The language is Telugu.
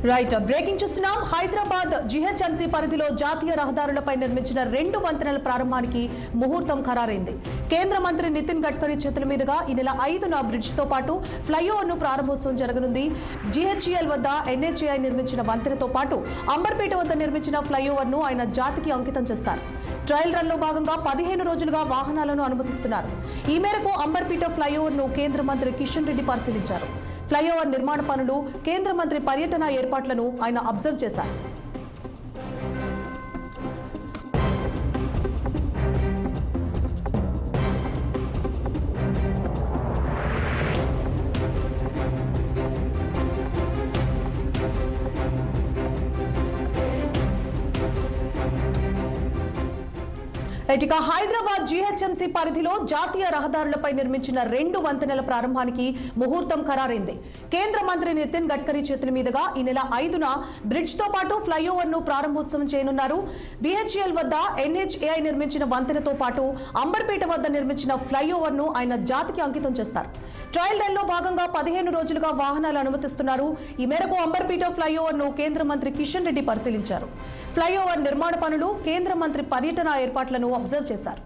రైట్ బ్రేకింగ్ చూస్తున్నాం. హైదరాబాద్ జీహెచ్ఎంసీ పరిధిలో జాతీయ రహదారులపై నిర్మించిన 2 వంతెనల ప్రారంభానికి ముహూర్తం ఖరారైంది. కేంద్ర మంత్రి నితిన్ గడ్కరీ చేతుల మీదుగా ఈ నెల 5న బ్రిడ్జ్ తో పాటు ఫ్లైఓవర్ ను ప్రారంభోత్సవం జరగనుంది. జీహెచ్ఎల్ వద్ద ఎన్హెచ్ఏఐ నిర్మించిన వంతెనతో పాటు అంబర్పేట వద్ద నిర్మించిన ఫ్లైఓవర్ ను ఆయన జాతికి అంకితం చేస్తారు. ట్రయల్ రన్ లో భాగంగా 15 రోజులుగా వాహనాలను అనుమతిస్తున్నారు. ఈ మేరకు అంబర్పేట ఫ్లైఓవర్ ను కేంద్ర మంత్రి కిషన్ రెడ్డి పరిశీలించారు. ఫ్లైఓవర్ నిర్మాణ పనులు, కేంద్ర మంత్రి పర్యటన ఏర్పాట్లను ఆయన అబ్జర్వ్ చేశారు. ఇక హైదరాబాద్ జీహెచ్ఎంసీ పరిధిలో జాతీయ రహదారులపై నిర్మించిన 2 వంతెనల ప్రారంభానికి ముహూర్తం ఖరారైంది. కేంద్ర మంత్రి నితిన్ గడ్కరీ చేతుల మీదుగా ఈ నెల 5న బ్రిడ్జ్ తో పాటు ఫ్లైఓవర్ ను ప్రారంభోత్సవం చేయనున్నారు. బిహెచ్ఎల్ వద్ద ఎన్హెచ్ఏఐ నిర్మించిన వంతెనతో పాటు అంబర్పేట వద్ద నిర్మించిన ఫ్లైఓవర్ ను ఆయన జాతికి అంకితం చేస్తారు. ట్రయల్ రన్ లో భాగంగా 15 రోజులుగా వాహనాలు అనుమతిస్తున్నారు. ఈ మేరకు అంబర్పేట ఫ్లైఓవర్ ను కేంద్ర మంత్రి కిషన్ రెడ్డి పరిశీలించారు. ఫ్లైఓవర్ నిర్మాణ పనులు, కేంద్ర మంత్రి పర్యటన ఏర్పాట్లను అబ్జర్వ్ చేశారు.